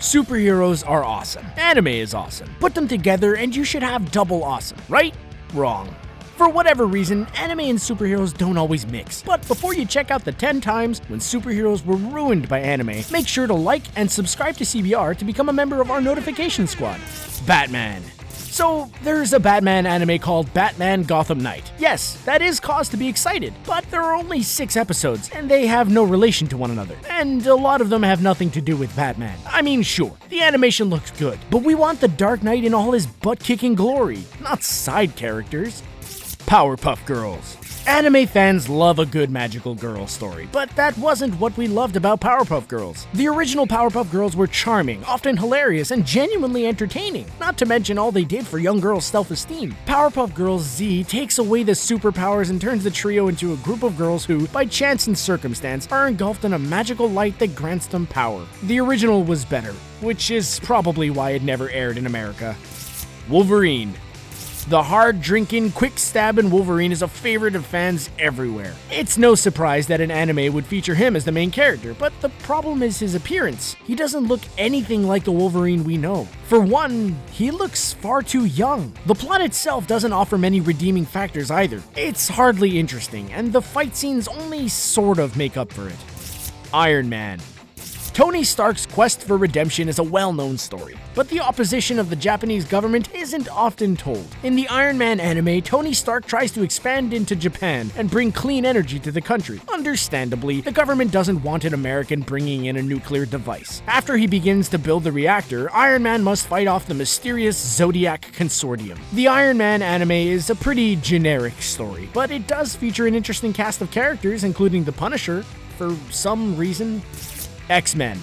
Superheroes are awesome. Anime is awesome. Put them together and you should have double awesome, right? Wrong. For whatever reason, anime and superheroes don't always mix. But before you check out the 10 times when superheroes were ruined by anime, make sure to like and subscribe to CBR to become a member of our notification squad. Batman. So, there's a Batman anime called Batman Gotham Knight. Yes, that is cause to be excited, but there are only 6 episodes, and they have no relation to one another. And a lot of them have nothing to do with Batman. I mean, sure, the animation looks good, but we want the Dark Knight in all his butt-kicking glory, not side characters. Powerpuff Girls. Anime fans love a good magical girl story, but that wasn't what we loved about Powerpuff Girls. The original Powerpuff Girls were charming, often hilarious, and genuinely entertaining, not to mention all they did for young girls' self-esteem. Powerpuff Girls Z takes away the superpowers and turns the trio into a group of girls who, by chance and circumstance, are engulfed in a magical light that grants them power. The original was better, which is probably why it never aired in America. Wolverine. The hard-drinking, quick-stabbing Wolverine is a favorite of fans everywhere. It's no surprise that an anime would feature him as the main character, but the problem is his appearance. He doesn't look anything like the Wolverine we know. For one, he looks far too young. The plot itself doesn't offer many redeeming factors either. It's hardly interesting, and the fight scenes only sort of make up for it. Iron Man. Tony Stark's quest for redemption is a well-known story, but the opposition of the Japanese government isn't often told. In the Iron Man anime, Tony Stark tries to expand into Japan and bring clean energy to the country. Understandably, the government doesn't want an American bringing in a nuclear device. After he begins to build the reactor, Iron Man must fight off the mysterious Zodiac Consortium. The Iron Man anime is a pretty generic story, but it does feature an interesting cast of characters, including the Punisher, for some reason. XMen.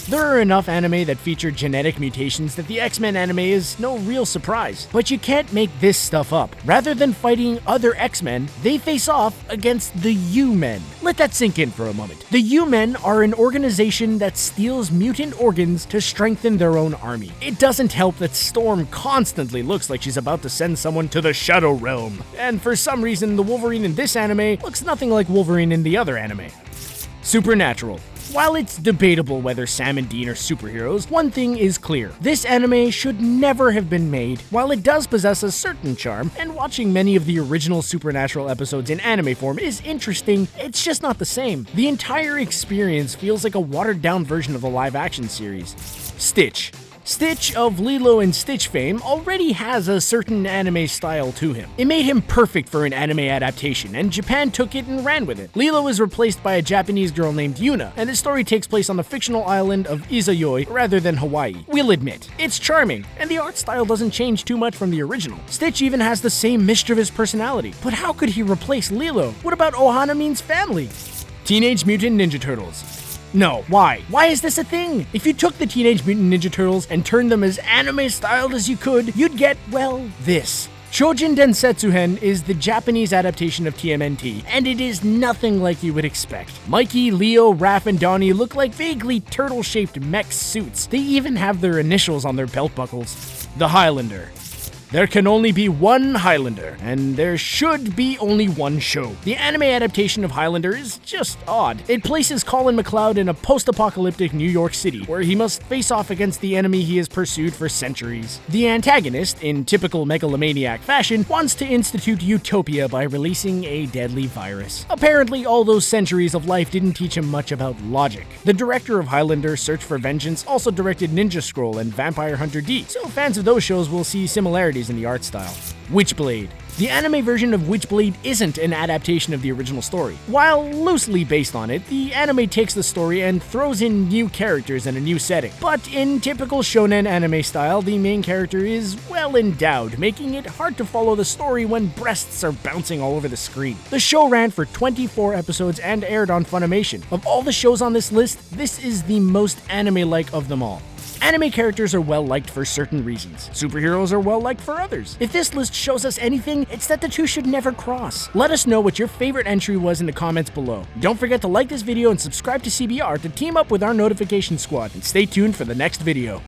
There are enough anime that feature genetic mutations that the X-Men anime is no real surprise. But you can't make this stuff up. Rather than fighting other X-Men, they face off against the U-Men. Let that sink in for a moment. The U-Men are an organization that steals mutant organs to strengthen their own army. It doesn't help that Storm constantly looks like she's about to send someone to the Shadow Realm. And for some reason, the Wolverine in this anime looks nothing like Wolverine in the other anime. Supernatural. While it's debatable whether Sam and Dean are superheroes, one thing is clear. This anime should never have been made. While it does possess a certain charm, and watching many of the original Supernatural episodes in anime form is interesting, it's just not the same. The entire experience feels like a watered-down version of the live-action series. Stitch. Stitch of Lilo and Stitch fame already has a certain anime style to him. It made him perfect for an anime adaptation, and Japan took it and ran with it. Lilo is replaced by a Japanese girl named Yuna, and the story takes place on the fictional island of Izayoi rather than Hawaii. We'll admit, it's charming, and the art style doesn't change too much from the original. Stitch even has the same mischievous personality, but how could he replace Lilo? What about Ohana means family? Teenage Mutant Ninja Turtles. No, why? Why is this a thing? If you took the Teenage Mutant Ninja Turtles and turned them as anime-styled as you could, you'd get, well, this. Shojin Densetsuhen is the Japanese adaptation of TMNT, and it is nothing like you would expect. Mikey, Leo, Raph, and Donnie look like vaguely turtle-shaped mech suits. They even have their initials on their belt buckles. The Highlander. There can only be one Highlander, and there should be only one show. The anime adaptation of Highlander is just odd. It places Colin McLeod in a post-apocalyptic New York City, where he must face off against the enemy he has pursued for centuries. The antagonist, in typical megalomaniac fashion, wants to institute utopia by releasing a deadly virus. Apparently, all those centuries of life didn't teach him much about logic. The director of Highlander, Search for Vengeance, also directed Ninja Scroll and Vampire Hunter D, so fans of those shows will see similarities in the art style. Witchblade. The anime version of Witchblade isn't an adaptation of the original story. While loosely based on it, the anime takes the story and throws in new characters and a new setting. But in typical shonen anime style, the main character is well endowed, making it hard to follow the story when breasts are bouncing all over the screen. The show ran for 24 episodes and aired on Funimation. Of all the shows on this list, this is the most anime-like of them all. Anime characters are well-liked for certain reasons. Superheroes are well-liked for others. If this list shows us anything, it's that the two should never cross. Let us know what your favorite entry was in the comments below. Don't forget to like this video and subscribe to CBR to team up with our notification squad, and stay tuned for the next video.